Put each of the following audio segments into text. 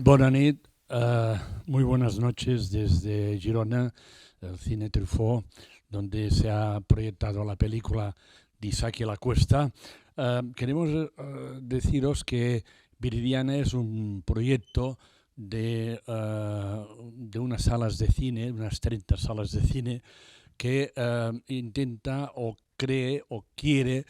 Bona nit, muy buenas noches desde Girona, el Cine Truffaut, donde se ha proyectado la película de Isaki La Cuesta. Queremos deciros que Viridiana es un proyecto de unas salas de cine, unas 30 salas de cine, que intenta o cree o quiere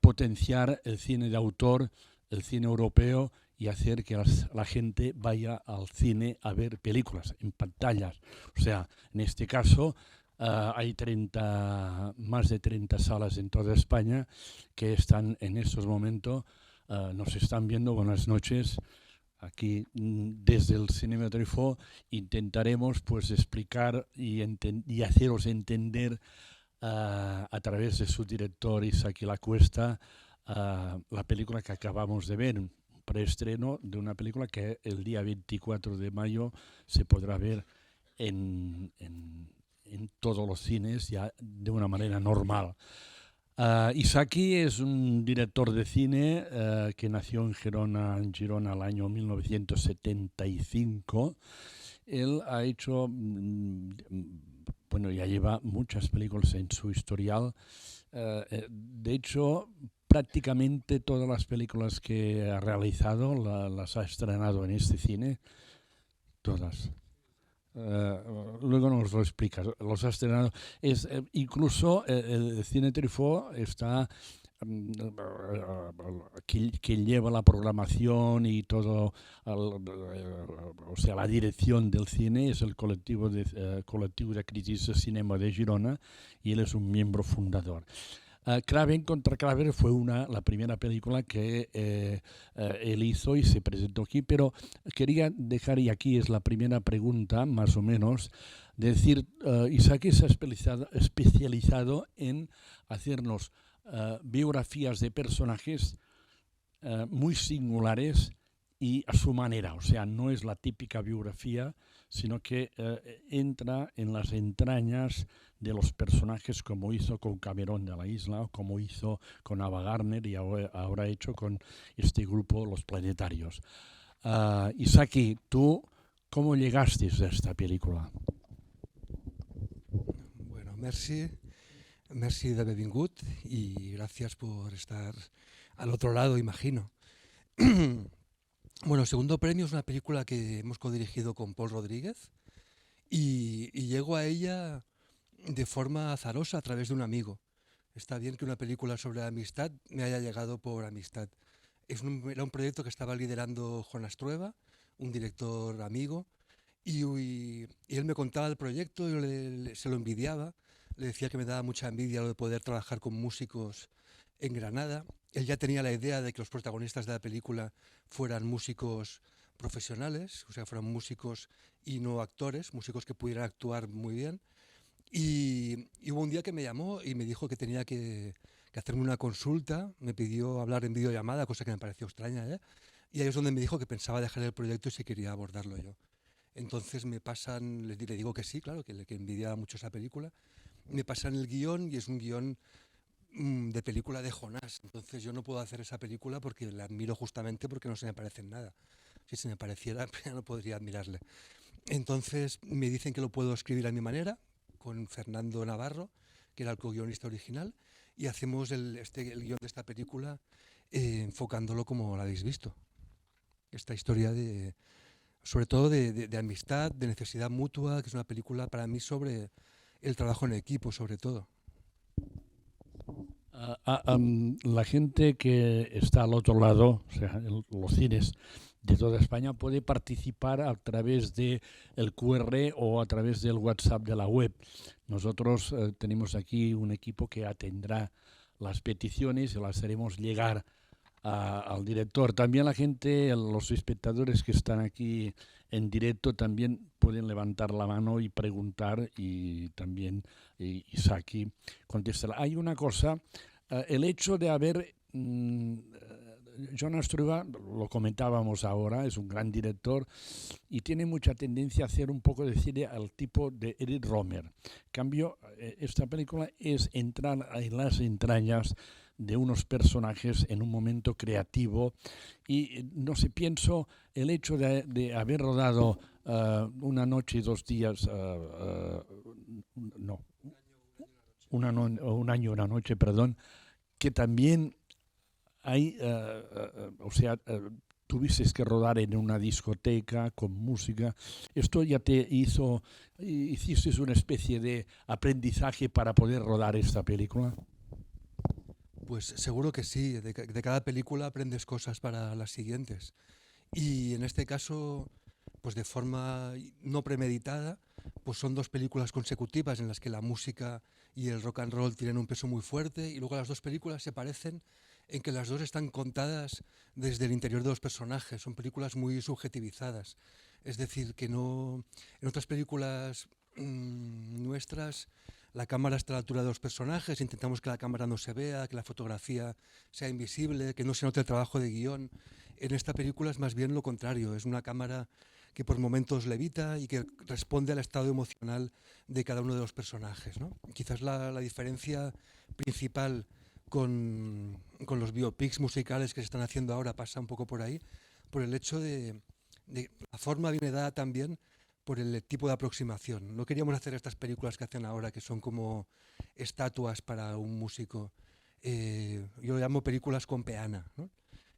potenciar el cine de autor, el cine europeo, y hacer que la gente vaya al cine a ver películas en pantallas. O sea, en este caso hay más de 30 salas en toda España que están en estos momentos, nos están viendo. Buenas noches. Aquí desde el Cinema Truffaut intentaremos pues explicar y haceros entender a través de su director Isaki La Cuesta la película que acabamos de ver, un preestreno de una película que el día 24 de mayo se podrá ver en todos los cines ya de una manera normal. Isaki es un director de cine que nació en Girona el año 1975. Él ha hecho, bueno, ya lleva muchas películas en su historial. De hecho, prácticamente todas las películas que ha realizado las ha estrenado en este cine, todas. Luego nos lo explicas. Los ha estrenado. Incluso el Cine Truffaut está que lleva la programación y todo, o sea, la dirección del cine es el colectivo de críticos de cinema de Girona, y él es un miembro fundador. Kraven contra Kraven fue la primera película que él hizo y se presentó aquí, pero quería dejar, y aquí es la primera pregunta, más o menos, decir, Isaki se ha especializado en hacernos biografías de personajes muy singulares y a su manera. O sea, no es la típica biografía, sino que entra en las entrañas de los personajes, como hizo con Cameron de la Isla, o como hizo con Ava Gardner, y ahora ha hecho con este grupo, Los Planetarios. Isaki, ¿tú cómo llegaste a esta película? Bueno, merci de benvingut y gracias por estar al otro lado, imagino. Bueno, Segundo Premio es una película que hemos codirigido con Paul Rodríguez y llego a ella de forma azarosa a través de un amigo. Está bien que una película sobre amistad me haya llegado por amistad. Era un proyecto que estaba liderando Juan Astrueva, un director amigo, y él me contaba el proyecto y se lo envidiaba. Le decía que me daba mucha envidia lo de poder trabajar con músicos en Granada. Él ya tenía la idea de que los protagonistas de la película fueran músicos profesionales, o sea, fueran músicos y no actores, músicos que pudieran actuar muy bien. Y hubo un día que me llamó y me dijo que tenía que hacerme una consulta, me pidió hablar en videollamada, cosa que me pareció extraña, ¿eh? Y ahí es donde me dijo que pensaba dejar el proyecto y si quería abordarlo yo. Entonces me pasan, le digo que sí, claro, que envidiaba mucho esa película. Me pasan el guión y es un guión de película de Jonás. Entonces yo no puedo hacer esa película porque la admiro justamente porque no se me parece en nada. Si se me pareciera, ya no podría admirarle. Entonces me dicen que lo puedo escribir a mi manera, con Fernando Navarro, que era el co-guionista original, y hacemos el guión de esta película enfocándolo como lo habéis visto. Esta historia sobre todo de amistad, de necesidad mutua, que es una película para mí sobre el trabajo en equipo, sobre todo. La gente que está al otro lado, o sea, los cines de toda España, puede participar a través del QR o a través del WhatsApp de la web. Nosotros tenemos aquí un equipo que atendrá las peticiones y las haremos llegar al director. También la gente, los espectadores que están aquí en directo, también pueden levantar la mano y preguntar, y también Isaki contestará. Hay una cosa, el hecho de haber John Astruga, lo comentábamos ahora, es un gran director y tiene mucha tendencia a hacer un poco de cine al tipo de Eric Romer. En cambio, esta película es entrar en las entrañas de unos personajes en un momento creativo y no sé, pienso el hecho de haber rodado una noche y 2 días, no, un año y una noche, perdón, que también hay, o sea, tuviste que rodar en una discoteca con música. Esto ya hiciste una especie de aprendizaje para poder rodar esta película. Pues seguro que sí, de cada película aprendes cosas para las siguientes. Y en este caso, pues de forma no premeditada, pues son 2 películas consecutivas en las que la música y el rock and roll tienen un peso muy fuerte y luego las 2 películas se parecen en que las dos están contadas desde el interior de los personajes, son películas muy subjetivizadas. Es decir, que no en otras películas nuestras la cámara está a la altura de los personajes, intentamos que la cámara no se vea, que la fotografía sea invisible, que no se note el trabajo de guión. En esta película es más bien lo contrario, es una cámara que por momentos levita y que responde al estado emocional de cada uno de los personajes, ¿no? Quizás la diferencia principal con los biopics musicales que se están haciendo ahora pasa un poco por ahí, por el hecho de la forma viene dada también por el tipo de aproximación. No queríamos hacer estas películas que hacen ahora, que son como estatuas para un músico. Yo lo llamo películas con peana, ¿no?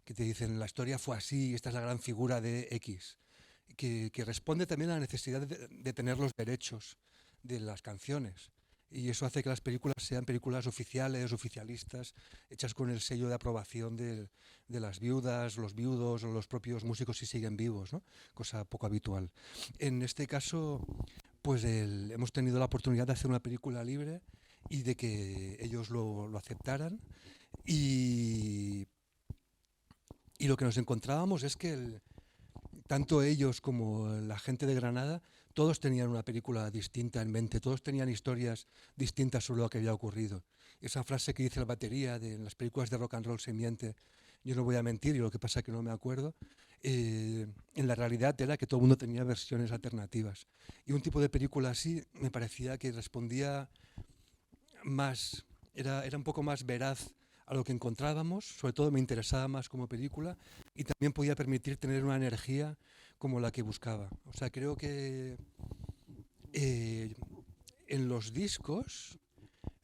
Que te dicen la historia fue así, esta es la gran figura de X, que responde también a la necesidad de tener los derechos de las canciones. Y eso hace que las películas sean películas oficiales, oficialistas, hechas con el sello de aprobación de las viudas, los viudos o los propios músicos si siguen vivos, ¿no? Cosa poco habitual. En este caso, pues hemos tenido la oportunidad de hacer una película libre y de que ellos lo aceptaran. Y, y lo que nos encontrábamos es que tanto ellos como la gente de Granada, todos tenían una película distinta en mente, todos tenían historias distintas sobre lo que había ocurrido. Esa frase que dice la batería de en las películas de rock and roll se miente, yo no voy a mentir y lo que pasa es que no me acuerdo, en la realidad era que todo el mundo tenía versiones alternativas. Y un tipo de película así me parecía que respondía más, era un poco más veraz a lo que encontrábamos, sobre todo me interesaba más como película y también podía permitir tener una energía como la que buscaba. O sea, creo que eh, en los discos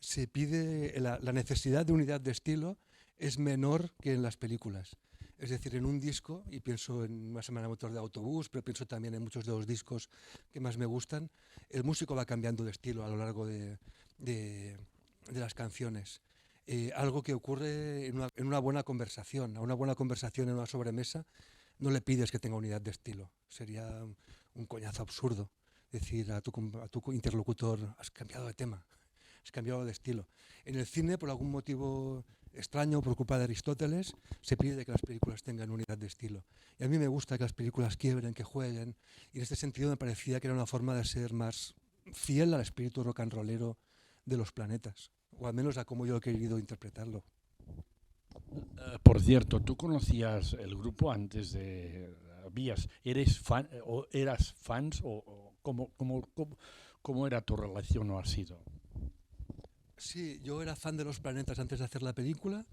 se pide la necesidad de unidad de estilo es menor que en las películas. Es decir, en un disco, y pienso en Una semana motor de autobús, pero pienso también en muchos de los discos que más me gustan, el músico va cambiando de estilo a lo largo de las canciones. Algo que ocurre en una buena conversación. A una buena conversación en una sobremesa no le pides que tenga unidad de estilo. Sería un coñazo absurdo decir a tu interlocutor, has cambiado de tema, has cambiado de estilo. En el cine, por algún motivo extraño, por culpa de Aristóteles, se pide que las películas tengan unidad de estilo. Y a mí me gusta que las películas quiebren, que jueguen, y en este sentido me parecía que era una forma de ser más fiel al espíritu rock and rollero de Los Planetas, o al menos a cómo yo he querido interpretarlo. Por cierto, ¿tú conocías el grupo antes de eres fan o eras fans o cómo era tu relación o ha sido? Sí, yo era fan de Los Planetas antes de hacer la película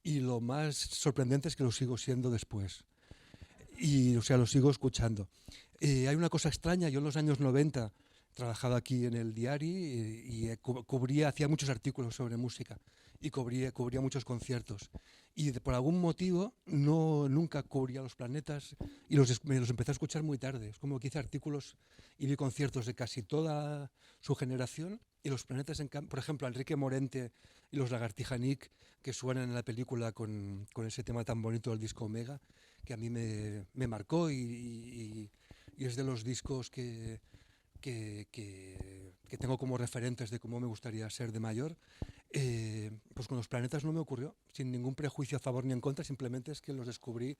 y lo más sorprendente es que lo sigo siendo después. Y, o sea, lo sigo escuchando. Hay una cosa extraña, yo en los años 90 trabajaba aquí en el diario cubría, hacía muchos artículos sobre música y cubría muchos conciertos. Y por algún motivo nunca cubría Los Planetas y me los empecé a escuchar muy tarde. Es como que hice artículos y vi conciertos de casi toda su generación y Los Planetas, por ejemplo, Enrique Morente y los Lagartija Nick, que suenan en la película con ese tema tan bonito del disco Omega, que a mí me marcó y es de los discos que tengo como referentes de cómo me gustaría ser de mayor. Pues con Los Planetas no me ocurrió, sin ningún prejuicio a favor ni en contra, simplemente es que los descubrí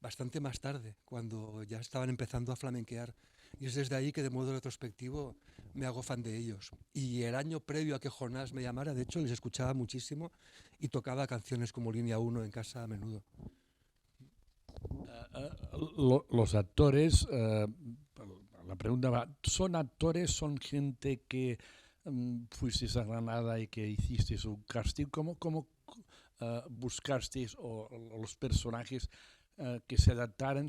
bastante más tarde, cuando ya estaban empezando a flamenquear. Y es desde ahí que de modo retrospectivo me hago fan de ellos. Y el año previo a que Jonás me llamara, de hecho, les escuchaba muchísimo y tocaba canciones como Línea 1 en casa a menudo. los actores, la pregunta va, ¿son actores, son gente que fuisteis a Granada y que hicisteis un casting? ¿Cómo buscasteis o los personajes que se adaptaran?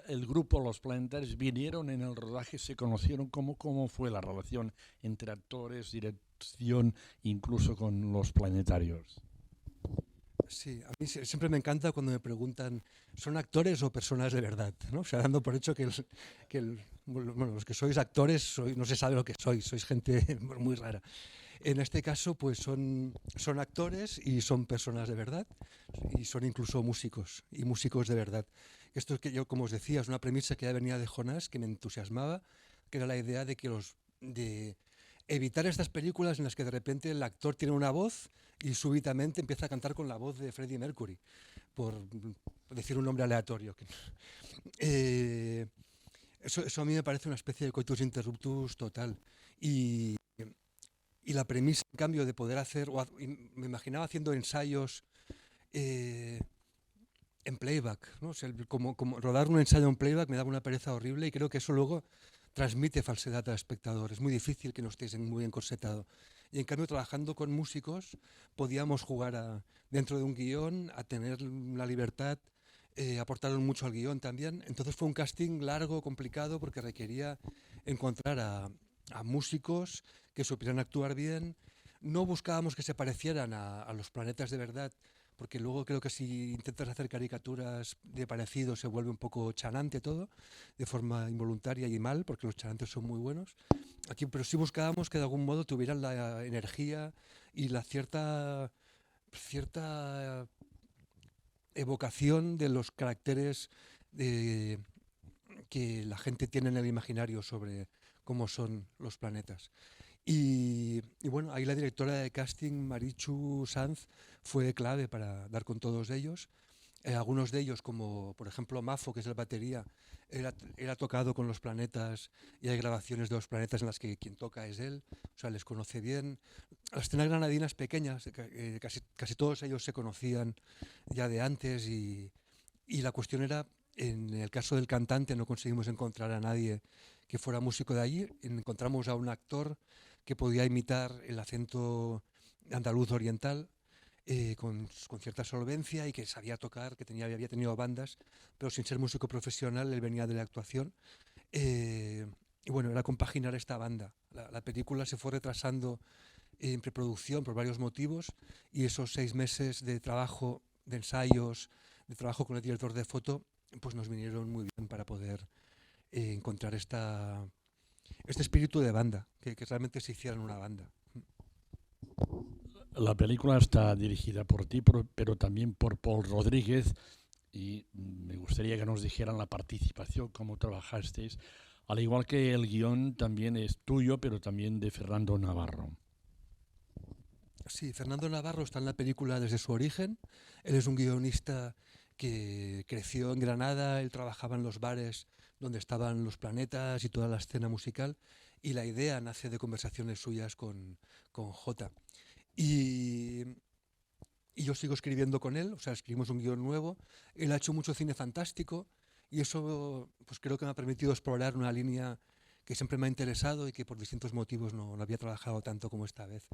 El grupo, los Planetarios, vinieron en el rodaje, se conocieron. ¿Cómo fue la relación entre actores, dirección, incluso con los Planetarios? Sí, a mí siempre me encanta cuando me preguntan, ¿son actores o personas de verdad? ¿No? O sea, dando por hecho bueno, los que sois actores no se sabe lo que sois gente muy rara. En este caso, pues son actores y son personas de verdad y son incluso músicos y músicos de verdad. Esto es que yo, como os decía, es una premisa que ya venía de Jonás, que me entusiasmaba, que era la idea de evitar estas películas en las que de repente el actor tiene una voz y súbitamente empieza a cantar con la voz de Freddie Mercury, por decir un nombre aleatorio. Eh, eso a mí me parece una especie de coitus interruptus total. Y, y la premisa, en cambio, de poder hacer, me imaginaba haciendo ensayos eh, en playback, ¿no? O sea, como rodar un ensayo en playback me daba una pereza horrible y creo que eso luego transmite falsedad al espectador. Es muy difícil que no estés muy encorsetado. Y en cambio, trabajando con músicos, podíamos jugar dentro de un guión, a tener la libertad, aportaron mucho al guión también. Entonces fue un casting largo, complicado, porque requería encontrar a músicos que supieran actuar bien. No buscábamos que se parecieran a los planetas de verdad, porque luego creo que si intentas hacer caricaturas de parecido se vuelve un poco chanante todo, de forma involuntaria y mal, porque los chanantes son muy buenos. Aquí, pero sí buscábamos que de algún modo tuvieran la energía y la cierta evocación de los caracteres que la gente tiene en el imaginario sobre cómo son los planetas. Y bueno, ahí la directora de casting, Marichu Sanz, fue clave para dar con todos ellos. Algunos de ellos, como por ejemplo Mafo, que es el batería, era tocado con los planetas y hay grabaciones de los planetas en las que quien toca es él, o sea, les conoce bien. Las escenas granadinas pequeñas, casi todos ellos se conocían ya de antes y la cuestión era, en el caso del cantante no conseguimos encontrar a nadie que fuera músico de allí, encontramos a un actor que podía imitar el acento andaluz oriental con cierta solvencia y que sabía tocar, había tenido bandas, pero sin ser músico profesional, él venía de la actuación. Y bueno, era compaginar esta banda. La película se fue retrasando en preproducción por varios motivos y esos 6 meses de trabajo, de ensayos, de trabajo con el director de foto, pues nos vinieron muy bien para poder encontrar este espíritu de banda, que realmente se hiciera en una banda. La película está dirigida por ti, pero también por Paul Rodríguez, y me gustaría que nos dijeran la participación, cómo trabajasteis, al igual que el guión también es tuyo, pero también de Fernando Navarro. Sí, Fernando Navarro está en la película desde su origen. Él es un guionista que creció en Granada, él trabajaba en los bares donde estaban los planetas y toda la escena musical, y la idea nace de conversaciones suyas con Jota. Y, y yo sigo escribiendo con él, o sea, escribimos un guión nuevo. Él ha hecho mucho cine fantástico y eso pues creo que me ha permitido explorar una línea que siempre me ha interesado y que por distintos motivos no había trabajado tanto como esta vez.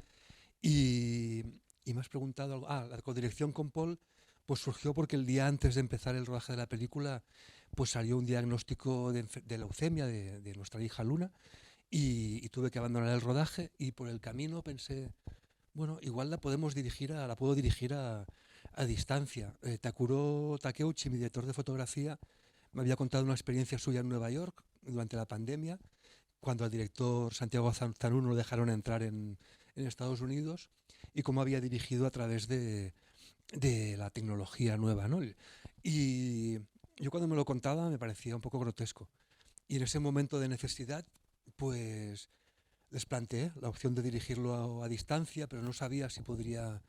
Y, y me has preguntado algo. Ah, la codirección con Paul pues surgió porque el día antes de empezar el rodaje de la película pues salió un diagnóstico de leucemia de nuestra hija Luna y tuve que abandonar el rodaje y por el camino pensé, bueno, igual la puedo dirigir a distancia. Takuro Takeuchi, mi director de fotografía, me había contado una experiencia suya en Nueva York durante la pandemia, cuando al director Santiago Zanún lo dejaron entrar en Estados Unidos y cómo había dirigido a través de la tecnología nueva, ¿no? Y yo cuando me lo contaba me parecía un poco grotesco. Y en ese momento de necesidad, pues les planteé la opción de dirigirlo a distancia, pero no sabía si podría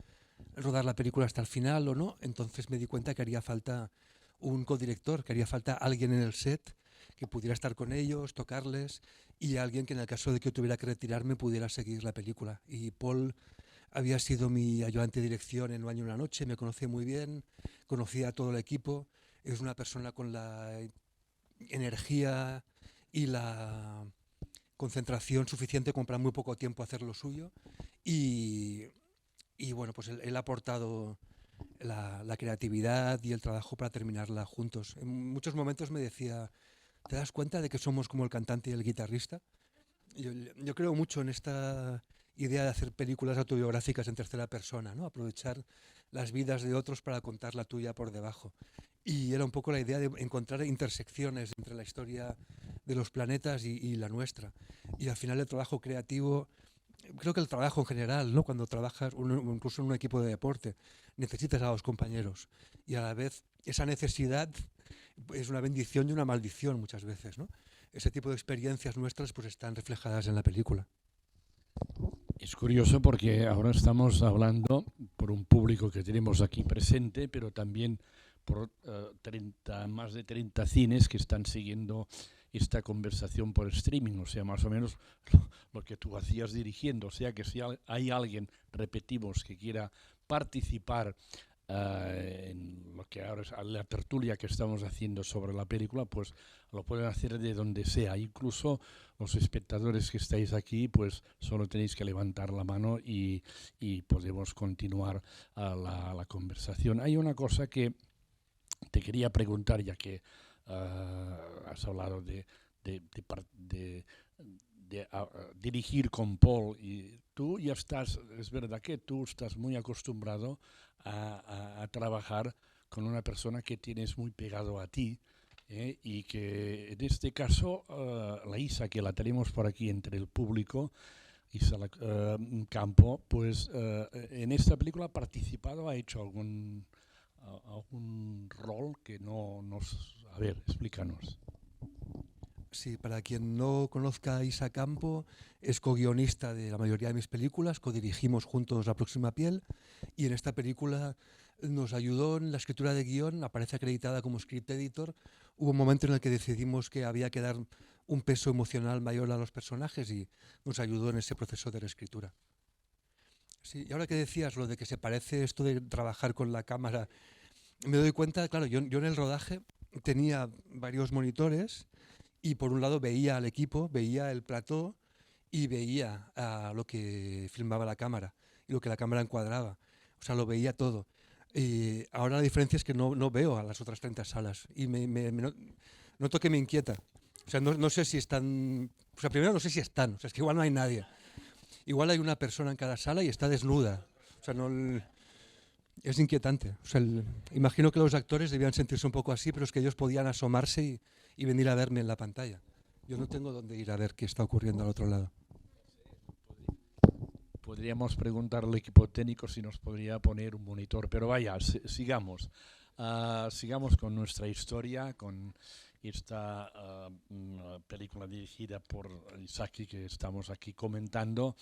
rodar la película hasta el final o no. Entonces me di cuenta que haría falta un codirector, que haría falta alguien en el set que pudiera estar con ellos, tocarles, y alguien que en el caso de que yo tuviera que retirarme pudiera seguir la película. Y Paul había sido mi ayudante de dirección en Un año y una noche, me conocía muy bien, conocía a todo el equipo, Es una persona con la energía y la concentración suficiente como para muy poco tiempo hacer lo suyo. Y, y bueno, pues él ha aportado la creatividad y el trabajo para terminarla juntos. En muchos momentos me decía, ¿te das cuenta de que somos como el cantante y el guitarrista? Yo creo mucho en esta idea de hacer películas autobiográficas en tercera persona, ¿no? Aprovechar las vidas de otros para contar la tuya por debajo. Y era un poco la idea de encontrar intersecciones entre la historia de los planetas y la nuestra. Y al final el trabajo creativo, creo que el trabajo en general, ¿no? Cuando trabajas incluso en un equipo de deporte, necesitas a los compañeros. Y a la vez esa necesidad es una bendición y una maldición muchas veces, ¿no? Ese tipo de experiencias nuestras pues están reflejadas en la película. Es curioso porque ahora estamos hablando por un público que tenemos aquí presente, pero también por más de 30 cines que están siguiendo esta conversación por streaming, o sea, más o menos lo que tú hacías dirigiendo. O sea, que si hay alguien, repetimos, que quiera participar en lo que ahora es la tertulia que estamos haciendo sobre la película, pues lo pueden hacer de donde sea. Incluso los espectadores que estáis aquí, pues solo tenéis que levantar la mano y podemos continuar la conversación. Hay una cosa que te quería preguntar, ya que has hablado de dirigir con Paul, y tú ya estás, es verdad que tú estás muy acostumbrado a trabajar con una persona que tienes muy pegado a ti, y que en este caso la Isa, que la tenemos por aquí entre el público, Isa Campo, pues en esta película ha participado, ha hecho algún rol que no nos... A ver, explícanos. Sí, para quien no conozca a Isa Campo, es co-guionista de la mayoría de mis películas, codirigimos juntos La próxima piel, y en esta película nos ayudó en la escritura de guión, aparece acreditada como script editor. Hubo un momento en el que decidimos que había que dar un peso emocional mayor a los personajes y nos ayudó en ese proceso de reescritura. Sí, y ahora que decías lo de que se parece esto de trabajar con la cámara, me doy cuenta, claro, yo en el rodaje tenía varios monitores y por un lado veía al equipo, veía el plató y veía a lo que filmaba la cámara y lo que la cámara encuadraba. O sea, lo veía todo. Y ahora la diferencia es que no veo a las otras 30 salas y noto que me inquieta. O sea, no sé si están... O sea, primero no sé si están, o sea, es que igual no hay nadie. Igual hay una persona en cada sala y está desnuda. O sea, no... Es inquietante. O sea, imagino que los actores debían sentirse un poco así, pero es que ellos podían asomarse y venir a verme en la pantalla. Yo no tengo dónde ir a ver qué está ocurriendo al otro lado. Podríamos preguntarle al equipo técnico si nos podría poner un monitor, pero vaya, sigamos. Sigamos con nuestra historia, con esta película dirigida por Isaki que estamos aquí comentando.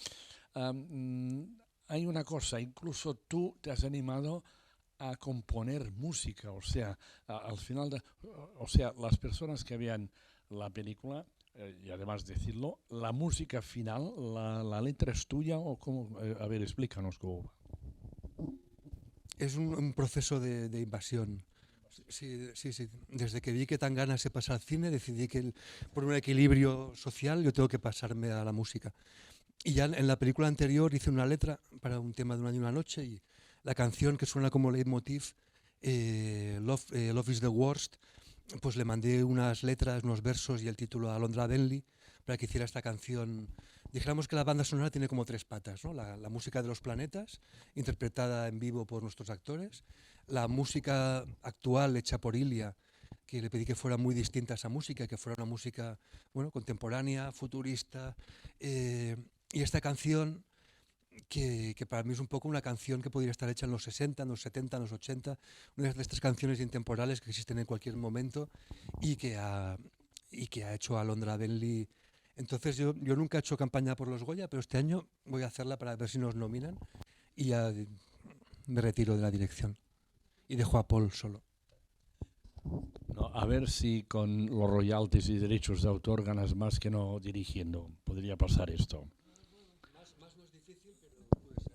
Hay una cosa, incluso tú te has animado a componer música, o sea, al final, o sea, las personas que vean la película, y además decirlo, la música final, la letra es tuya o cómo, a ver, explícanos cómo va. Es un proceso de invasión. Sí, sí, sí. Desde que vi que Tangana se pasa al cine, decidí que por un equilibrio social yo tengo que pasarme a la música. Y ya en la película anterior hice una letra para un tema de Un año y una noche y la canción que suena como leitmotiv, Love is the Worst, pues le mandé unas letras, unos versos y el título a Alondra Benley para que hiciera esta canción. Dijéramos que la banda sonora tiene como tres patas, ¿no? La música de los planetas, interpretada en vivo por nuestros actores, la música actual hecha por Ilia, que le pedí que fuera muy distinta a esa música, que fuera una música, bueno, contemporánea, futurista, y esta canción que para mí es un poco una canción que podría estar hecha en los 60, en los 70, en los 80, una de estas canciones intemporales que existen en cualquier momento y que ha hecho Alondra Benley. Entonces yo nunca he hecho campaña por los Goya, pero este año voy a hacerla para ver si nos nominan y ya me retiro de la dirección y dejo a Paul solo. No, a ver si con los royalties y derechos de autor ganas más que no dirigiendo. Podría pasar esto. Más no es difícil, pero puede ser.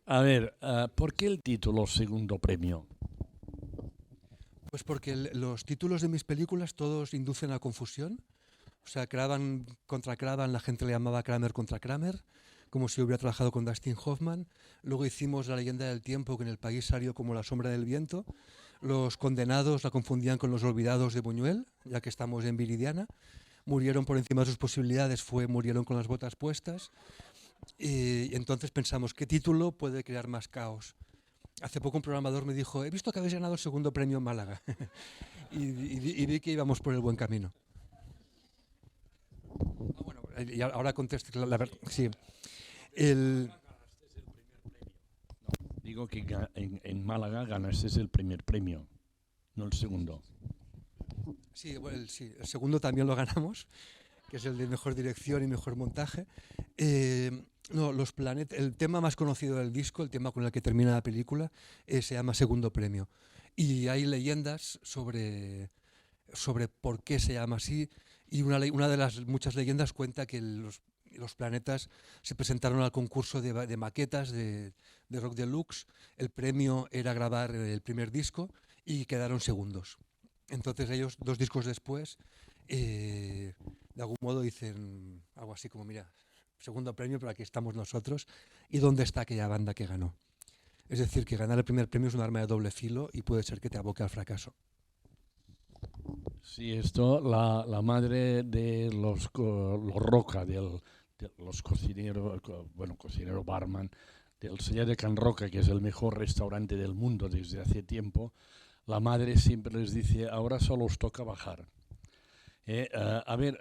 A ver, ¿por qué el título segundo premio? Pues porque los títulos de mis películas todos inducen a confusión. O sea, Craven contra Craven, la gente le llamaba Kramer contra Kramer, como si hubiera trabajado con Dustin Hoffman. Luego hicimos La leyenda del tiempo, que en el país salió como La sombra del viento. Los condenados la confundían con Los olvidados de Buñuel, ya que estamos en Viridiana. Murieron por encima de sus posibilidades, murieron con las botas puestas. Y entonces pensamos, ¿qué título puede crear más caos? Hace poco un programador me dijo, he visto que habéis ganado el segundo premio en Málaga. y vi que íbamos por el buen camino. Bueno, y ahora contesto sí. El, Digo que en Málaga ganaste el primer premio, no el segundo. sí, bueno, el segundo también lo ganamos, que es el de mejor dirección y mejor montaje. No, el tema más conocido del disco, el tema con el que termina la película, se llama Segundo Premio. Y hay leyendas sobre por qué se llama así. Y una de las muchas leyendas cuenta que los planetas se presentaron al concurso de maquetas de Rock Deluxe. El premio era grabar el primer disco y quedaron segundos. Entonces ellos, 2 discos después, de algún modo dicen algo así como, mira, segundo premio, pero aquí estamos nosotros. ¿Y dónde está aquella banda que ganó? Es decir, que ganar el primer premio es un arma de doble filo y puede ser que te aboque al fracaso. Sí, esto, la madre de los Roca, de los cocineros, cocinero barman, del Sellar de Can Roca, que es el mejor restaurante del mundo desde hace tiempo, la madre siempre les dice, ahora solo os toca bajar. A ver,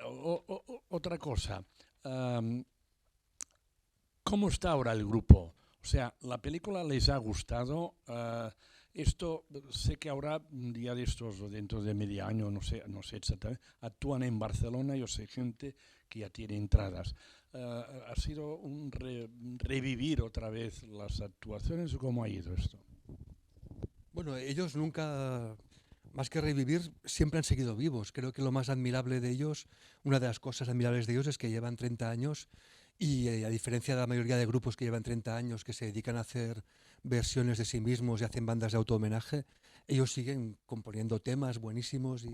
otra cosa. ¿Cómo está ahora el grupo? O sea, ¿la película les ha gustado? Esto, sé que ahora, un día de estos, o dentro de medio año, no sé exactamente, actúan en Barcelona, yo sé gente que ya tiene entradas. ¿Ha sido un revivir otra vez las actuaciones o cómo ha ido esto? Bueno, ellos nunca, más que revivir, siempre han seguido vivos. Creo que lo más admirable de ellos, una de las cosas admirables de ellos es que llevan 30 años y a diferencia de la mayoría de grupos que llevan 30 años que se dedican a hacer versiones de sí mismos y hacen bandas de auto-homenaje, ellos siguen componiendo temas buenísimos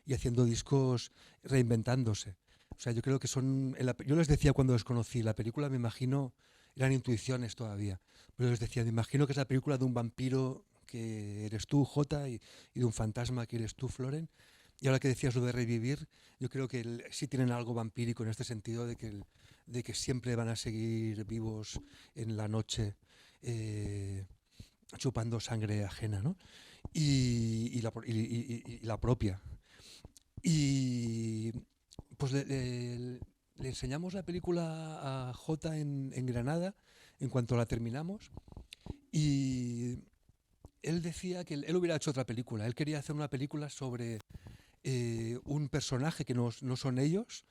y haciendo discos reinventándose. O sea, yo creo que yo les decía cuando los conocí, la película me imagino, eran intuiciones todavía, pero les decía, me imagino que es la película de un vampiro que eres tú, Jota, y de un fantasma que eres tú, Floren. Y ahora que decías lo de revivir, yo creo que sí tienen algo vampírico en este sentido de que siempre van a seguir vivos en la noche, chupando sangre ajena, ¿no? Y la propia. Y pues le enseñamos la película a Jota en Granada en cuanto la terminamos y él decía que él hubiera hecho otra película. Él quería hacer una película sobre un personaje que no son ellos.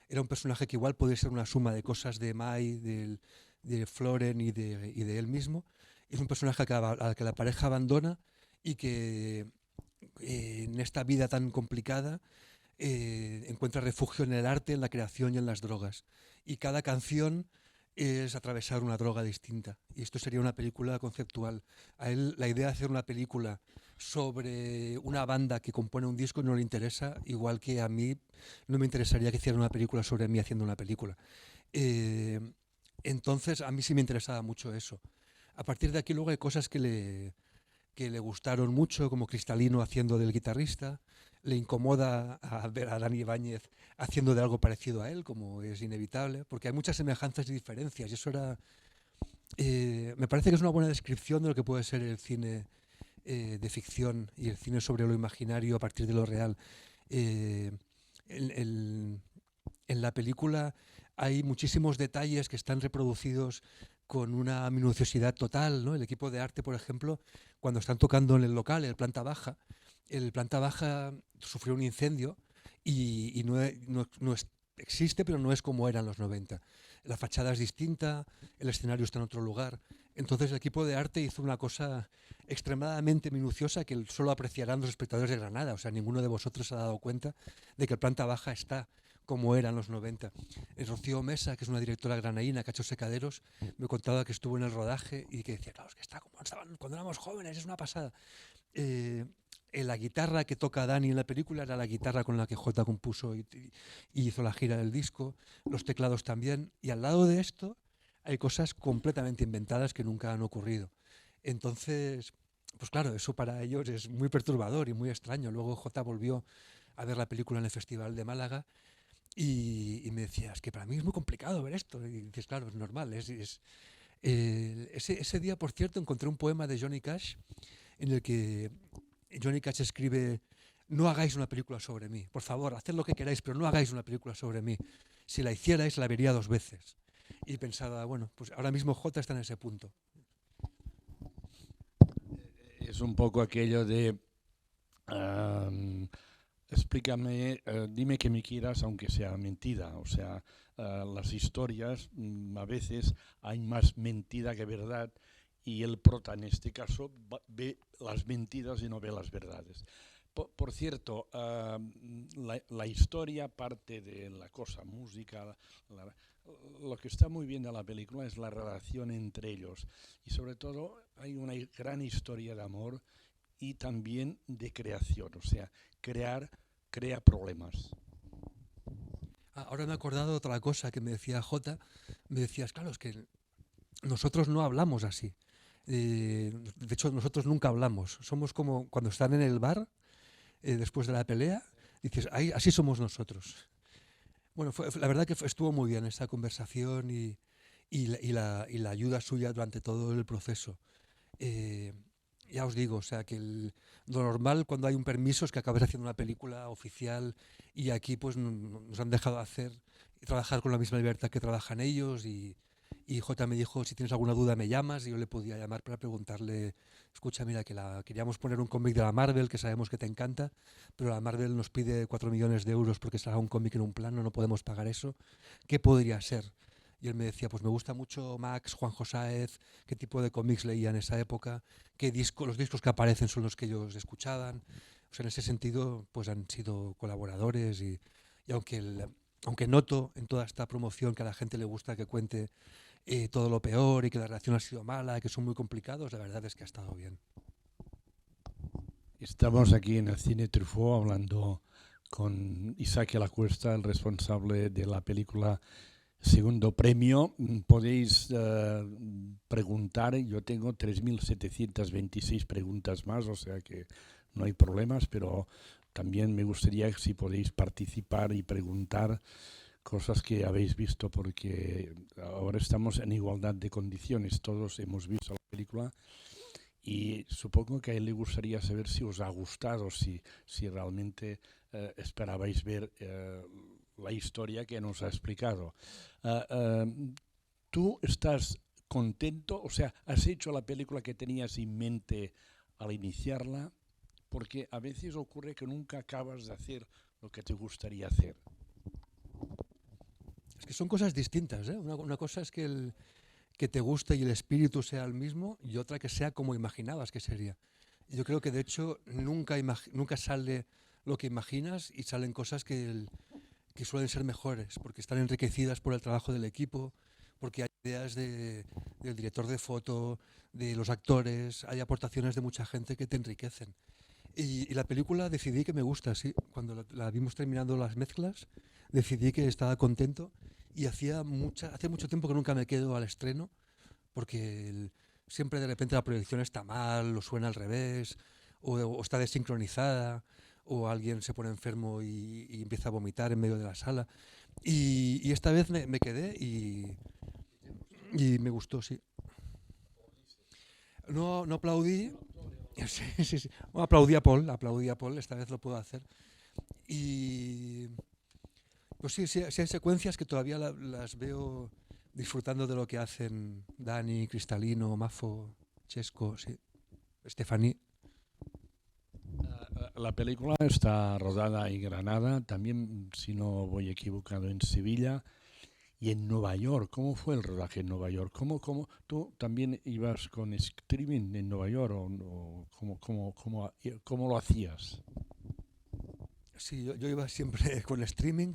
Era un personaje que igual puede ser una suma de cosas de Mai, de Floren y de él mismo. Es un personaje al que la pareja abandona y que en esta vida tan complicada encuentra refugio en el arte, en la creación y en las drogas. Y cada canción es atravesar una droga distinta. Y esto sería una película conceptual. A él la idea de hacer una película sobre una banda que compone un disco no le interesa, igual que a mí no me interesaría que hiciera una película sobre mí haciendo una película. Eh, entonces a mí sí me interesaba mucho eso. A partir de aquí luego hay cosas que le gustaron mucho, como Cristalino haciendo del guitarrista. Le incomoda a ver a Dani Ibáñez haciendo de algo parecido a él, como es inevitable, porque hay muchas semejanzas y diferencias. Y eso me parece que es una buena descripción de lo que puede ser el cine de ficción y el cine sobre lo imaginario a partir de lo real. Eh, en la película hay muchísimos detalles que están reproducidos con una minuciosidad total, ¿no? El equipo de arte, por ejemplo, cuando están tocando en el local, el planta baja sufrió un incendio y existe, pero no es como era en los 90. La fachada es distinta, el escenario está en otro lugar. Entonces el equipo de arte hizo una cosa extremadamente minuciosa que solo apreciarán los espectadores de Granada. O sea, ninguno de vosotros se ha dado cuenta de que el planta baja está como era en los 90. Rocío Mesa, que es una directora granaína que ha hecho Secaderos, me contaba que estuvo en el rodaje y que decía, claro, es que está como estaban cuando éramos jóvenes, es una pasada. la guitarra que toca Dani en la película era la guitarra con la que Jota compuso y hizo la gira del disco, los teclados también, y al lado de esto hay cosas completamente inventadas que nunca han ocurrido. Entonces, pues claro, eso para ellos es muy perturbador y muy extraño. Luego Jota volvió a ver la película en el Festival de Málaga y me decía, es que para mí es muy complicado ver esto. Y dices, claro, es normal. Ese día, por cierto, encontré un poema de Johnny Cash en el que Johnny Cash escribe: no hagáis una película sobre mí, por favor, haced lo que queráis, pero no hagáis una película sobre mí. Si la hicierais, la vería 2 veces. Y pensaba, bueno, pues ahora mismo J está en ese punto. Es un poco aquello de explícame, dime que me quieras aunque sea mentira. O sea, las historias a veces hay más mentira que verdad y el prota en este caso ve las mentiras y no ve las verdades. Por cierto, la historia parte de la cosa, música, lo que está muy bien de la película es la relación entre ellos y sobre todo hay una gran historia de amor y también de creación, o sea, crea problemas. Ahora me he acordado de otra cosa que me decía Jota. Me decías, claro, es que nosotros no hablamos así. De hecho, nosotros nunca hablamos. Somos como cuando están en el bar, después de la pelea, dices, así somos nosotros. Bueno, la verdad que estuvo muy bien esta conversación y la ayuda suya durante todo el proceso. Ya os digo, o sea, que lo normal cuando hay un permiso es que acabes haciendo una película oficial y aquí pues nos han dejado hacer y trabajar con la misma libertad que trabajan ellos y J me dijo, si tienes alguna duda me llamas, y yo le podía llamar para preguntarle, escucha, mira, que queríamos poner un cómic de la Marvel, que sabemos que te encanta, pero la Marvel nos pide 4 millones de euros porque se haga un cómic en un plano, no podemos pagar eso. ¿Qué podría ser? Y él me decía, pues me gusta mucho Max, Juanjo Sáez, qué tipo de cómics leía en esa época, los discos que aparecen son los que ellos escuchaban. O sea, en ese sentido, pues han sido colaboradores y aunque noto en toda esta promoción que a la gente le gusta que cuente todo lo peor y que la relación ha sido mala, que son muy complicados, la verdad es que ha estado bien. Estamos aquí en el Cine Truffaut hablando con Isaac Lacuesta, el responsable de la película Segundo Premio. Podéis preguntar, yo tengo 3.726 preguntas más, o sea que no hay problemas, pero también me gustaría si podéis participar y preguntar cosas que habéis visto, porque ahora estamos en igualdad de condiciones, todos hemos visto la película y supongo que a él le gustaría saber si os ha gustado, si realmente esperabais ver la historia que nos ha explicado. ¿Tú estás contento? O sea, ¿has hecho la película que tenías en mente al iniciarla? Porque a veces ocurre que nunca acabas de hacer lo que te gustaría hacer. Es que son cosas distintas, ¿eh? Una cosa es que te guste y el espíritu sea el mismo, y otra que sea como imaginabas que sería. Yo creo que de hecho nunca sale lo que imaginas y salen cosas que suelen ser mejores, porque están enriquecidas por el trabajo del equipo, porque hay ideas del director de foto, de los actores, hay aportaciones de mucha gente que te enriquecen. Y la película decidí que me gusta, sí. Cuando la vimos terminando las mezclas, decidí que estaba contento y hace mucho tiempo que nunca me quedo al estreno, porque siempre de repente la proyección está mal, o suena al revés, o está desincronizada, o alguien se pone enfermo y empieza a vomitar en medio de la sala. Y esta vez me quedé y me gustó, sí. No aplaudí. Sí, sí, sí. Bueno, aplaudí a Paul, esta vez lo puedo hacer. Y pues sí hay secuencias que todavía las veo disfrutando de lo que hacen Dani, Cristalino, Mafo, Chesco, sí, Stephanie. La película está rodada en Granada, también, si no voy equivocado, en Sevilla y en Nueva York. ¿Cómo fue el rodaje en Nueva York? ¿Tú también ibas con streaming en Nueva York o cómo lo hacías? Sí, yo iba siempre con streaming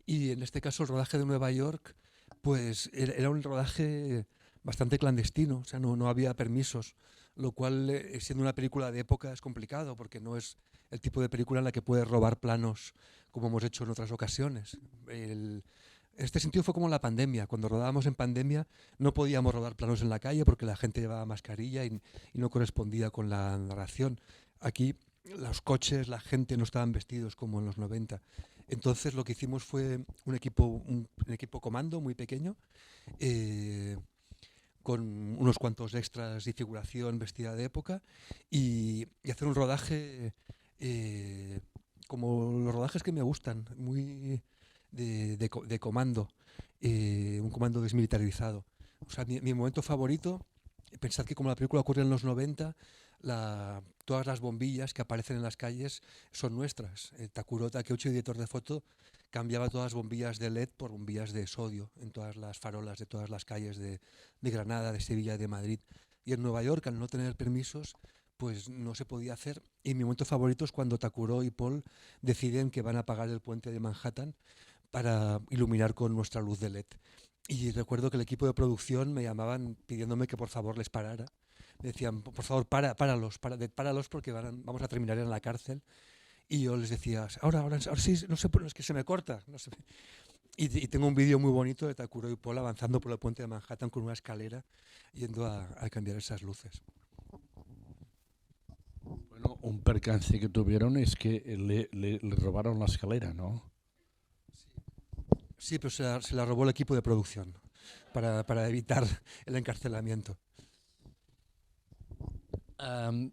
y en este caso el rodaje de Nueva York pues era un rodaje bastante clandestino, o sea, no había permisos. lo cual, siendo una película de época, es complicado, porque no es el tipo de película en la que puedes robar planos como hemos hecho en otras ocasiones. En este sentido fue como la pandemia. Cuando rodábamos en pandemia no podíamos rodar planos en la calle porque la gente llevaba mascarilla y no correspondía con la narración. Aquí los coches, la gente no estaban vestidos como en los 90. Entonces lo que hicimos fue un equipo comando muy pequeño, eh, con unos cuantos extras y figuración vestida de época, y hacer un rodaje como los rodajes que me gustan, muy de comando, un comando desmilitarizado. O sea, mi momento favorito, pensad que como la película ocurre en los 90, todas las bombillas que aparecen en las calles son nuestras. Takuro Takeuchi, director de foto, cambiaba todas las bombillas de LED por bombillas de sodio en todas las farolas de todas las calles de Granada, de Sevilla y de Madrid. Y en Nueva York, al no tener permisos, pues no se podía hacer. Y mi momento favorito es cuando Takuro y Paul deciden que van a apagar el puente de Manhattan para iluminar con nuestra luz de LED. Y recuerdo que el equipo de producción me llamaban pidiéndome que por favor les parara. Me decían, por favor, páralos porque vamos a terminar en la cárcel. Y yo les decía, ahora sí, no sé, es que se me corta. No sé. Y tengo un vídeo muy bonito de Takuro y Paul avanzando por el puente de Manhattan con una escalera yendo a cambiar esas luces. Bueno, un percance que tuvieron es que le robaron la escalera, ¿no? Sí, pero se la robó el equipo de producción para evitar el encarcelamiento. Um,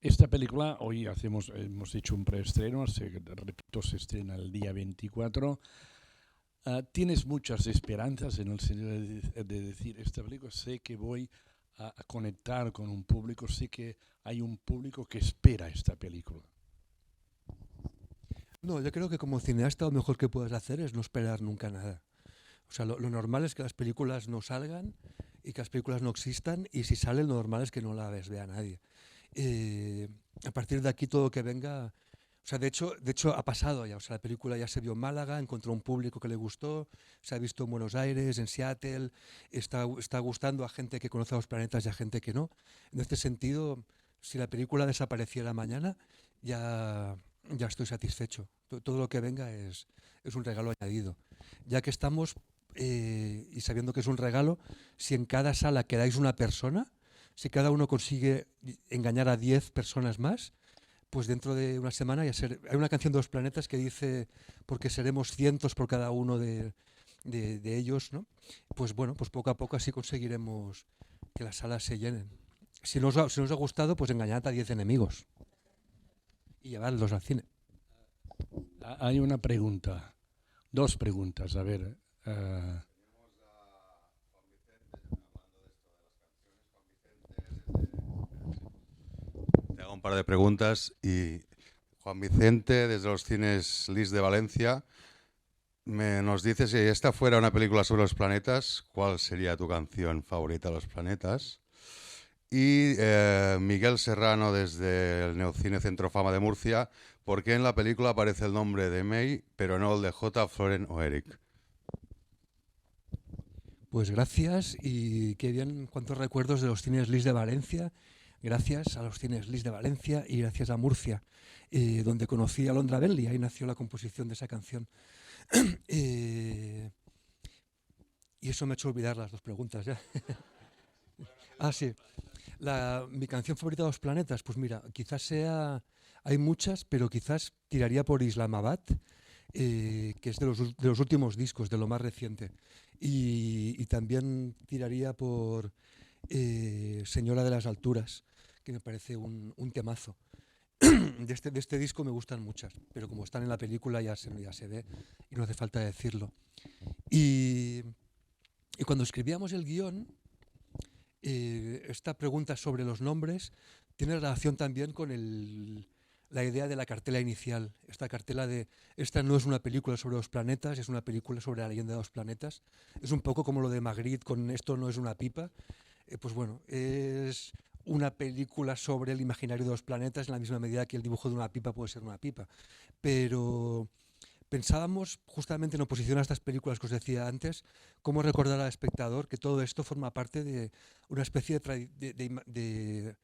esta película, hoy hemos hecho un preestreno, repito, se estrena el día 24. ¿Tienes muchas esperanzas en el sentido de decir, esta película sé que voy a conectar con un público, sé que hay un público que espera esta película? No, yo creo que como cineasta lo mejor que puedes hacer es no esperar nunca nada. O sea, lo normal es que las películas no salgan y que las películas no existan, y si salen lo normal es que no la vea nadie. A partir de aquí todo lo que venga, o sea, de hecho ha pasado ya, o sea, la película ya se vio en Málaga, encontró un público que le gustó, se ha visto en Buenos Aires, en Seattle, está gustando a gente que conoce a los planetas y a gente que no. En este sentido, si la película desapareciera mañana, ya estoy satisfecho. Todo lo que venga es un regalo añadido. Ya que estamos, y sabiendo que es un regalo, si en cada sala quedáis una persona, si cada uno consigue engañar a 10 personas más, pues dentro de una semana hay una canción de Los Planetas que dice, porque seremos cientos por cada uno de ellos, ¿no? Pues bueno, pues poco a poco así conseguiremos que las salas se llenen. Si no os ha gustado, pues engañad a 10 enemigos y llevadlos al cine. Hay una pregunta, dos preguntas, a ver. Te hago un par de preguntas. Y Juan Vicente, desde los cines Lis de Valencia, nos dice, si esta fuera una película sobre los planetas, ¿cuál sería tu canción favorita de los planetas? Y Miguel Serrano, desde el Neocine Centro Fama de Murcia, ¿por qué en la película aparece el nombre de May, pero no el de J, Floren o Eric? Pues gracias, y qué bien, cuántos recuerdos de los cines Lis de Valencia. Gracias a los cines Lis de Valencia y gracias a Murcia, donde conocí a Londra Bentley, ahí nació la composición de esa canción. Y eso me ha hecho olvidar las dos preguntas ya. Sí. Mi canción favorita de los planetas, pues mira, quizás hay muchas, pero quizás tiraría por Islamabad, que es de los últimos discos, de lo más reciente. Y también tiraría por Señora de las Alturas, que me parece un temazo. De este disco me gustan muchas, pero como están en la película ya se ve y no hace falta decirlo. Y cuando escribíamos el guión, esta pregunta sobre los nombres tiene relación también con la idea de la cartela inicial. Esta no es una película sobre los planetas, es una película sobre la leyenda de los planetas. Es un poco como lo de Magritte con Esto no es una pipa. Pues bueno, es una película sobre el imaginario de los planetas en la misma medida que el dibujo de una pipa puede ser una pipa. Pero pensábamos, justamente en oposición a estas películas que os decía antes, cómo recordar al espectador que todo esto forma parte de una especie de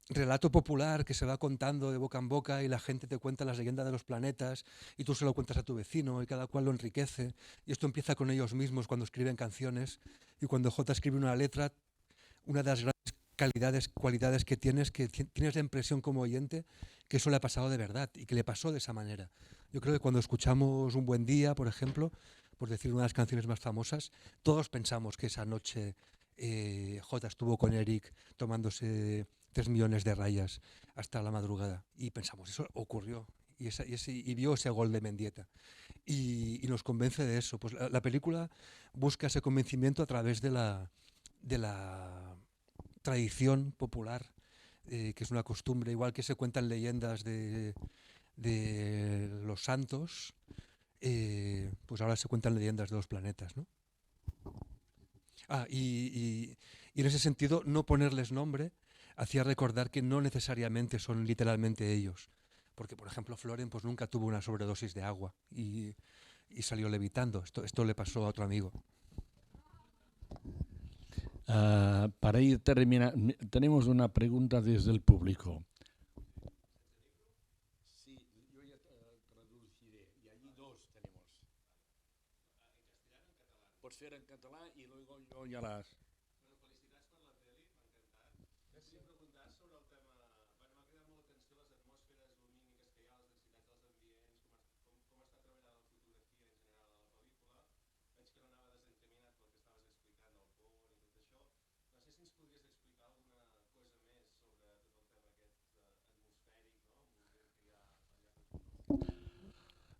relato popular que se va contando de boca en boca y la gente te cuenta las leyendas de los planetas y tú se lo cuentas a tu vecino y cada cual lo enriquece. Y esto empieza con ellos mismos cuando escriben canciones, y cuando J escribe una letra, una de las grandes cualidades que tienes, que tienes la impresión como oyente que eso le ha pasado de verdad y que le pasó de esa manera. Yo creo que cuando escuchamos Un buen día, por ejemplo, por decir una de las canciones más famosas, todos pensamos que esa noche J estuvo con Eric tomándose 3 millones de rayas hasta la madrugada, y pensamos, eso ocurrió, y vio ese gol de Mendieta, y nos convence de eso. Pues la película busca ese convencimiento a través de la tradición popular, que es una costumbre, igual que se cuentan leyendas de los santos, pues ahora se cuentan leyendas de los planetas, ¿no? Y en ese sentido, no ponerles nombre hacía recordar que no necesariamente son literalmente ellos. Porque, por ejemplo, Floren pues nunca tuvo una sobredosis de agua y salió levitando. Esto le pasó a otro amigo. Para ir terminando, tenemos una pregunta desde el público. Sí, yo ya traduciré. Y allí dos tenemos. Por ser en catalán y luego yo ya las...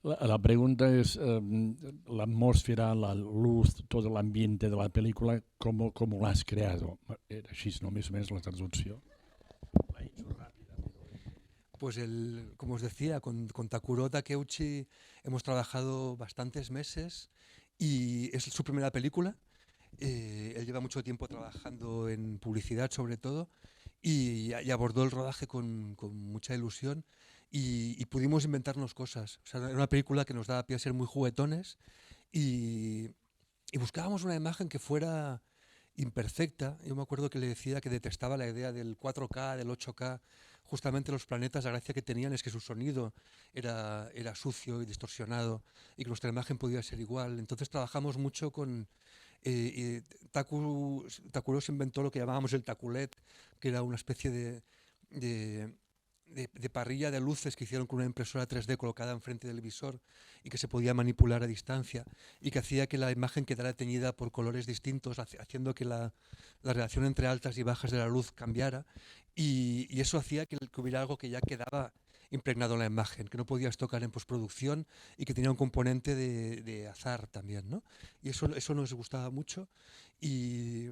La pregunta es la atmósfera, la luz, todo el ambiente de la película, ¿cómo lo has creado? Era així, no? Més o menys la traducció. L'he hecho rápida. Pues como os decía, con Takuro Takeuchi hemos trabajado bastantes meses y es su primera película. Él lleva mucho tiempo trabajando en publicidad sobre todo y abordó el rodaje con mucha ilusión y pudimos inventarnos cosas. O sea, era una película que nos daba pie a ser muy juguetones y buscábamos una imagen que fuera imperfecta. Yo me acuerdo que le decía que detestaba la idea del 4K, del 8K. Justamente los planetas, la gracia que tenían es que su sonido era sucio y distorsionado y que nuestra imagen podía ser igual. Entonces trabajamos mucho con... Takuro se inventó lo que llamábamos el taculet, que era una especie de parrilla de luces que hicieron con una impresora 3D colocada enfrente del visor y que se podía manipular a distancia y que hacía que la imagen quedara teñida por colores distintos, haciendo que la relación entre altas y bajas de la luz cambiara, y eso hacía que hubiera algo que ya quedaba impregnado en la imagen, que no podías tocar en postproducción y que tenía un componente de azar también, ¿no? Y eso nos gustaba mucho. Y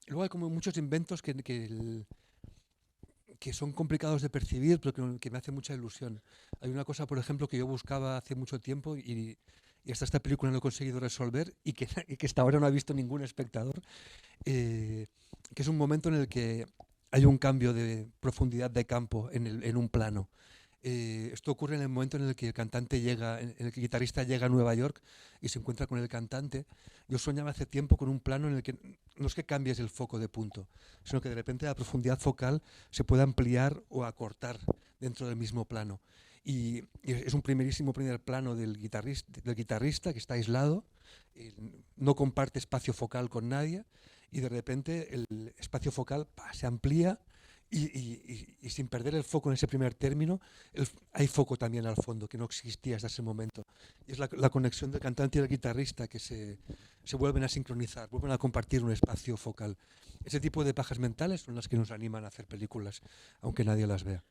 luego hay como muchos inventos que son complicados de percibir, pero que me hace mucha ilusión. Hay una cosa, por ejemplo, que yo buscaba hace mucho tiempo y hasta esta película no he conseguido resolver y que hasta ahora no ha visto ningún espectador, que es un momento en el que hay un cambio de profundidad de campo en un plano. Esto ocurre en el momento en el que en el que el guitarrista llega a Nueva York y se encuentra con el cantante. Yo soñaba hace tiempo con un plano en el que no es que cambies el foco de punto, sino que de repente la profundidad focal se puede ampliar o acortar dentro del mismo plano. Y es un primer plano del guitarrista que está aislado, no comparte espacio focal con nadie, y de repente el espacio focal se amplía y sin perder el foco en ese primer término, hay foco también al fondo, que no existía hasta ese momento. Y es la conexión del cantante y del guitarrista que se vuelven a sincronizar, vuelven a compartir un espacio focal. Ese tipo de pajas mentales son las que nos animan a hacer películas, aunque nadie las vea.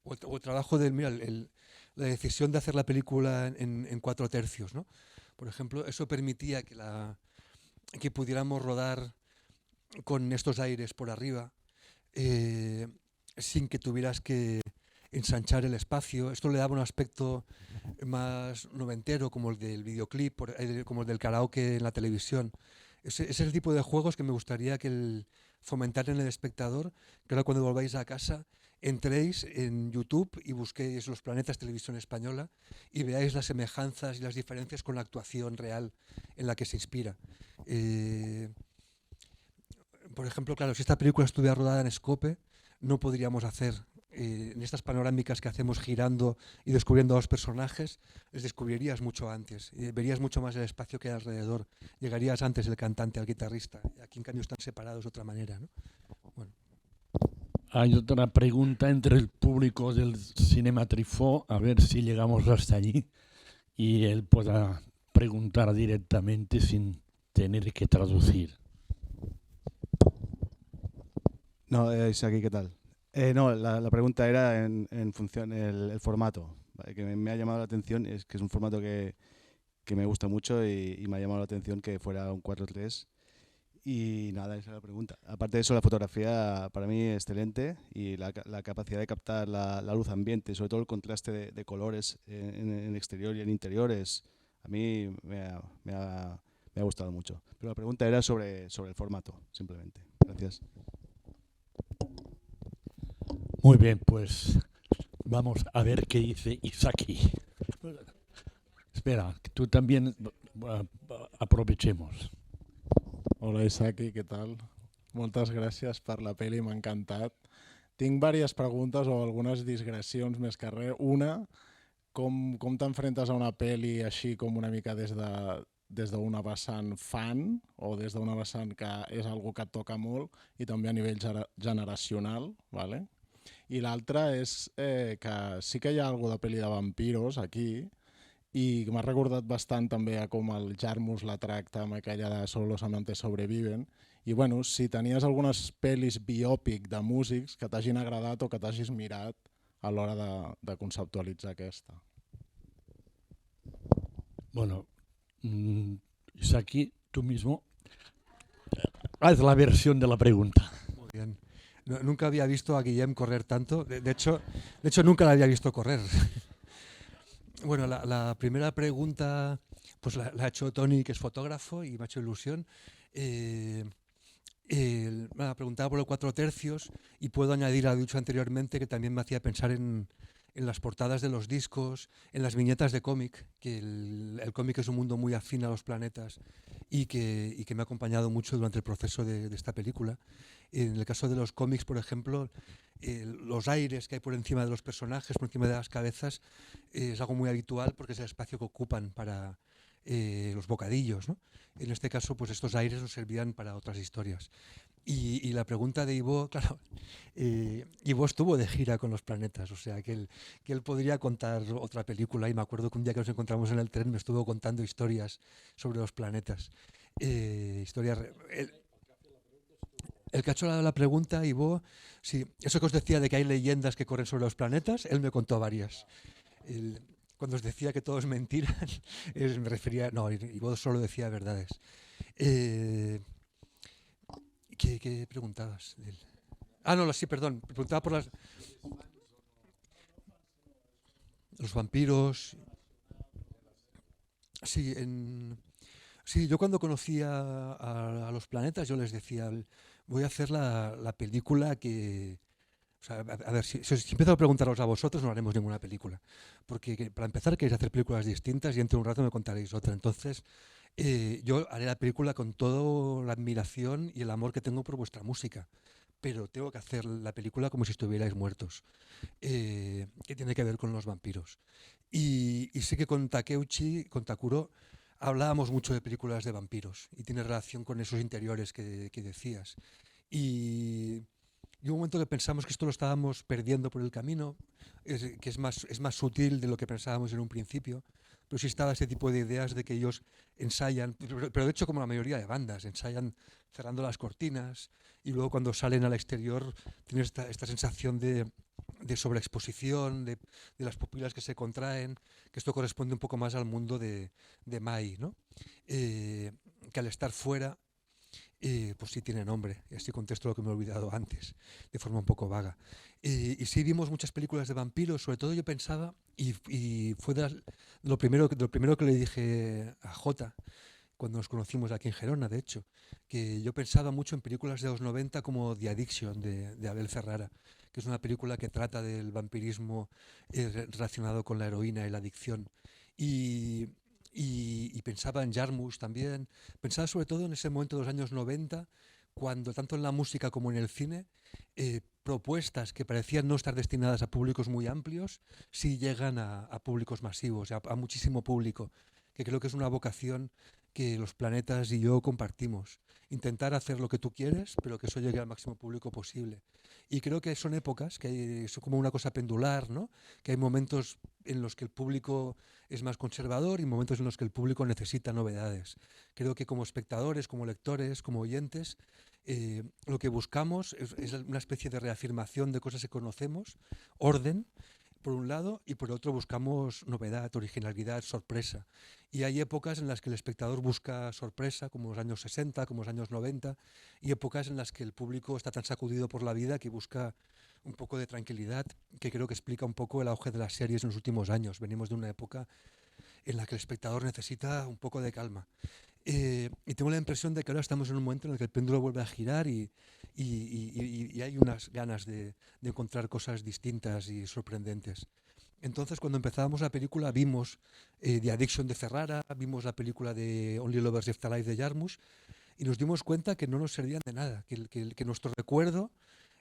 O el trabajo la decisión de hacer la película en 4/3, ¿no? Por ejemplo, eso permitía que pudiéramos rodar con estos aires por arriba, sin que tuvieras que ensanchar el espacio. Esto le daba un aspecto más noventero, como el del videoclip, como el del karaoke en la televisión. Ese es el tipo de juegos que me gustaría fomentar en el espectador, que ahora cuando volváis a casa entréis en YouTube y busquéis Los Planetas Televisión Española y veáis las semejanzas y las diferencias con la actuación real en la que se inspira. Por ejemplo, claro, si esta película estuviera rodada en Scope, no podríamos hacer en estas panorámicas que hacemos girando y descubriendo a los personajes, les descubrirías mucho antes, verías mucho más el espacio que hay alrededor, llegarías antes del cantante al guitarrista. Aquí en cambio están separados de otra manera, ¿no? Bueno. Hay otra pregunta entre el público del Cinema Truffaut, a ver si llegamos hasta allí y él pueda preguntar directamente sin tener que traducir. No, Isaki, ¿qué tal? No, la pregunta era en función el formato, ¿vale? Que me ha llamado la atención, es que es un formato que me gusta mucho y me ha llamado la atención que fuera un 4:3. Y nada, esa es la pregunta. Aparte de eso, la fotografía para mí es excelente y la capacidad de captar la luz ambiente, sobre todo el contraste de colores en exterior y en interiores, a mí me ha gustado mucho. Pero la pregunta era sobre el formato, simplemente. Gracias. Muy bien, pues vamos a ver qué dice Isaki. Espera, que tú también aprovechemos. Hola Isaki, què tal? Moltes gràcies per la pel·li, m'ha encantat. Tinc diverses preguntes o algunes digressions més que res. Una, com t'enfrentes a una pel·li així com una mica des d'una vessant fan o des d'una vessant que és algo que et toca molt i també a nivell generacional, ¿vale? I l'altra és que sí que hi ha alguna de pel·li de vampiros aquí i m'ha recordat bastant també a com el Jarmus la tracta amb aquella de Solo los amantes sobreviven. I bueno, si tenies algunes pel·lis biòpic de músics que t'hagin agradat o que t'hagis mirat a l'hora de conceptualitzar aquesta. Bueno, Isaki, tú mismo haz la versión de la pregunta. Muy bien. No, nunca había visto a Guillem correr tanto. De hecho, nunca la había visto correr. Bueno, la primera pregunta pues la ha hecho Tony, que es fotógrafo, y me ha hecho ilusión. Me ha preguntado por los 4/3 y puedo añadir a lo dicho anteriormente que también me hacía pensar en las portadas de los discos, en las viñetas de cómic, que el cómic es un mundo muy afín a los planetas y que me ha acompañado mucho durante el proceso de esta película. En el caso de los cómics, por ejemplo, los aires que hay por encima de los personajes, por encima de las cabezas, es algo muy habitual porque es el espacio que ocupan para los bocadillos, ¿no? En este caso, pues estos aires nos servían para otras historias. Y la pregunta de Ivo, claro, Ivo estuvo de gira con los planetas, o sea que él podría contar otra película, y me acuerdo que un día que nos encontramos en el tren me estuvo contando historias sobre los planetas. Historias... El que ha hecho la pregunta, Ivo, sí, eso que os decía de que hay leyendas que corren sobre los planetas, él me contó varias. Cuando os decía que todo es mentira, me refería... No, Ivo solo decía verdades. ¿Qué preguntabas? No, sí, perdón. Preguntaba por los vampiros. Sí, yo cuando conocía a los planetas, yo les decía, voy a hacer la película que... O sea, a ver, si empiezo a preguntaros a vosotros, no haremos ninguna película. Porque para empezar queréis hacer películas distintas y dentro de un rato me contaréis otra. Entonces, yo haré la película con toda la admiración y el amor que tengo por vuestra música. Pero tengo que hacer la película como si estuvierais muertos. Que tiene que ver con los vampiros. Y sé que con Takeuchi, con Takuro, hablábamos mucho de películas de vampiros. Y tiene relación con esos interiores que decías. Y hubo un momento que pensamos que esto lo estábamos perdiendo por el camino, que es más sutil de lo que pensábamos en un principio, pero sí estaba ese tipo de ideas de que ellos ensayan, pero de hecho como la mayoría de bandas, ensayan cerrando las cortinas y luego cuando salen al exterior tienen esta sensación de sobreexposición, de las pupilas que se contraen, que esto corresponde un poco más al mundo de Mai, ¿no? Que al estar fuera pues sí tiene nombre, y así contesto lo que me he olvidado antes, de forma un poco vaga. Y sí vimos muchas películas de vampiros, sobre todo yo pensaba, y fue lo primero que le dije a Jota, cuando nos conocimos aquí en Gerona, de hecho, que yo pensaba mucho en películas de los 90 como The Addiction de Abel Ferrara, que es una película que trata del vampirismo relacionado con la heroína y la adicción. Y, y pensaba en Jarmusch también, pensaba sobre todo en ese momento de los años 90, cuando tanto en la música como en el cine, propuestas que parecían no estar destinadas a públicos muy amplios, sí llegan a públicos masivos, a muchísimo público, que creo que es una vocación que Los Planetas y yo compartimos. Intentar hacer lo que tú quieres, pero que eso llegue al máximo público posible. Y creo que son épocas, que es como una cosa pendular, ¿no? Que hay momentos en los que el público es más conservador y momentos en los que el público necesita novedades. Creo que como espectadores, como lectores, como oyentes, lo que buscamos es una especie de reafirmación de cosas que conocemos, orden, por un lado, y por otro buscamos novedad, originalidad, sorpresa. Y hay épocas en las que el espectador busca sorpresa, como los años 60, como los años 90, y épocas en las que el público está tan sacudido por la vida que busca un poco de tranquilidad, que creo que explica un poco el auge de las series en los últimos años. Venimos de una época en la que el espectador necesita un poco de calma. Y tengo la impresión de que ahora estamos en un momento en el que el péndulo vuelve a girar y hay unas ganas de encontrar cosas distintas y sorprendentes. Entonces, cuando empezábamos la película, vimos The Addiction de Ferrara, vimos la película de Only Lovers Left Alive de Jarmusch, y nos dimos cuenta que no nos servían de nada, que nuestro recuerdo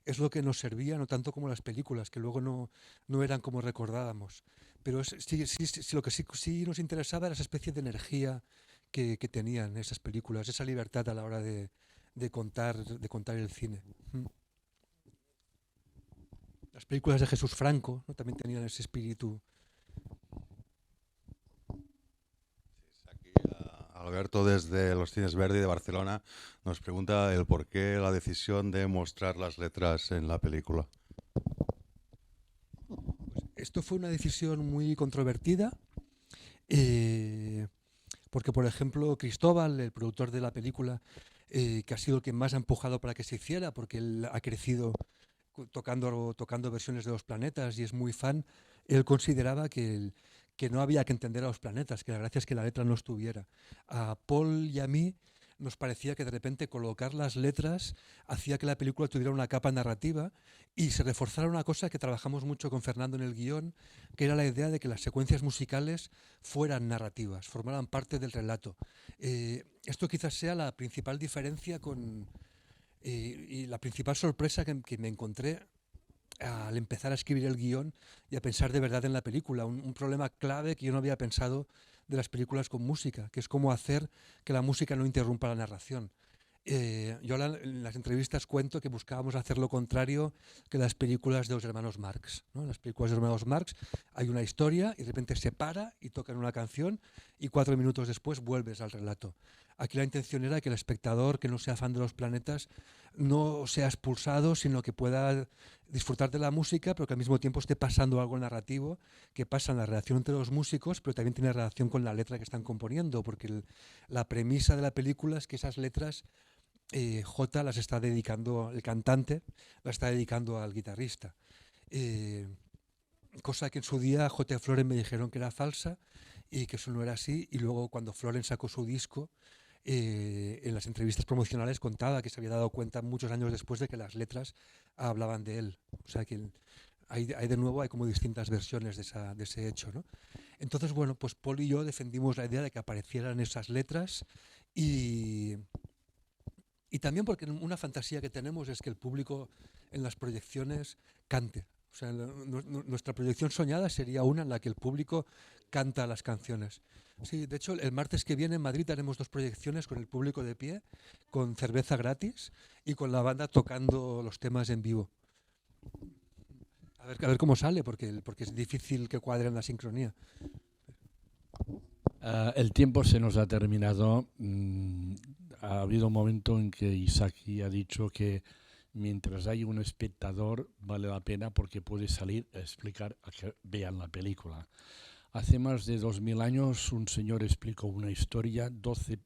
es lo que nos servía, no tanto como las películas, que luego no eran como recordábamos. Pero lo que sí nos interesaba era esa especie de energía que tenían esas películas, esa libertad a la hora de contar el cine. Las películas de Jesús Franco, ¿no? También tenían ese espíritu. Aquí Alberto desde los Cines Verdi de Barcelona nos pregunta el por qué la decisión de mostrar las letras en la película. Esto fue una decisión muy controvertida, porque, por ejemplo, Cristóbal, el productor de la película, que ha sido el que más ha empujado para que se hiciera, porque él ha crecido tocando versiones de Los Planetas y es muy fan, él consideraba que no había que entender a Los Planetas, que la gracia es que la letra no estuviera. A Paul y a mí nos parecía que de repente colocar las letras hacía que la película tuviera una capa narrativa y se reforzara una cosa que trabajamos mucho con Fernando en el guión, que era la idea de que las secuencias musicales fueran narrativas, formaran parte del relato. Esto quizás sea la principal diferencia y la principal sorpresa que me encontré al empezar a escribir el guión y a pensar de verdad en la película. Un problema clave que yo no había pensado de las películas con música, que es cómo hacer que la música no interrumpa la narración. Yo en las entrevistas cuento que buscábamos hacer lo contrario que las películas de los hermanos Marx, ¿no? En las películas de los hermanos Marx hay una historia y de repente se para y tocan una canción y 4 minutos después vuelves al relato. Aquí la intención era que el espectador que no sea fan de Los Planetas no sea expulsado, sino que pueda disfrutar de la música, pero que al mismo tiempo esté pasando algo narrativo, que pasa en la relación entre los músicos, pero también tiene relación con la letra que están componiendo, porque la premisa de la película es que esas letras J las está dedicando, el cantante las está dedicando al guitarrista. Cosa que en su día J. Floren me dijeron que era falsa y que eso no era así, y luego cuando Floren sacó su disco, en las entrevistas promocionales contaba que se había dado cuenta muchos años después de que las letras hablaban de él. O sea que hay de nuevo hay como distintas versiones de ese hecho, ¿no? Entonces, bueno, pues Paul y yo defendimos la idea de que aparecieran esas letras y también porque una fantasía que tenemos es que el público en las proyecciones cante. O sea, nuestra proyección soñada sería una en la que el público canta las canciones. Sí, de hecho, el martes que viene en Madrid haremos 2 proyecciones con el público de pie, con cerveza gratis y con la banda tocando los temas en vivo. A ver cómo sale, porque es difícil que cuadren la sincronía. El tiempo se nos ha terminado. Ha habido un momento en que Isaki ha dicho que mientras hay un espectador vale la pena porque puede salir a explicar a que vean la película. Hace más de 2000 años un señor explicó una historia, 12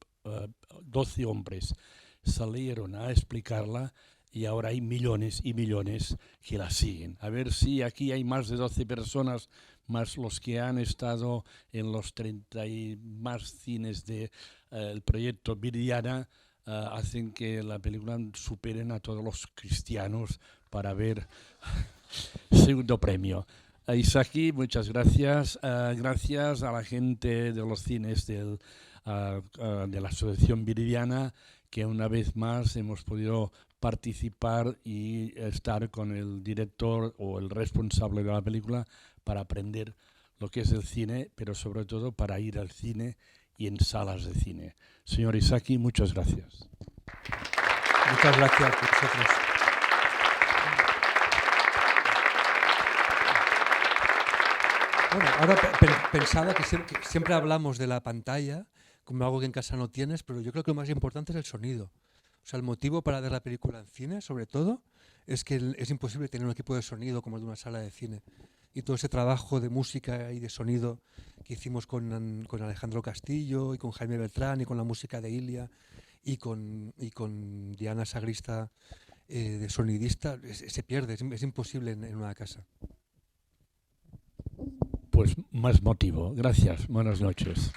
hombres salieron a explicarla y ahora hay millones y millones que la siguen. A ver si aquí hay más de 12 personas más los que han estado en los 30 y más cines del proyecto Viridiana, hacen que la película superen a todos los cristianos para ver segundo premio. Isaki, muchas gracias. Gracias a la gente de los cines de la Asociación Viridiana, que una vez más hemos podido participar y estar con el director o el responsable de la película para aprender lo que es el cine, pero sobre todo para ir al cine y en salas de cine. Señor Isaki, muchas gracias. Muchas gracias a vosotros. Bueno, ahora pensaba que siempre hablamos de la pantalla como algo que en casa no tienes, pero yo creo que lo más importante es el sonido. O sea, el motivo para ver la película en cine, sobre todo, es que es imposible tener un equipo de sonido como el de una sala de cine. Y todo ese trabajo de música y de sonido que hicimos con Alejandro Castillo y con Jaime Beltrán y con la música de Ilia y con Diana Sagrista de sonidista, se pierde, es imposible en una casa. Pues más motivo. Gracias. Buenas noches.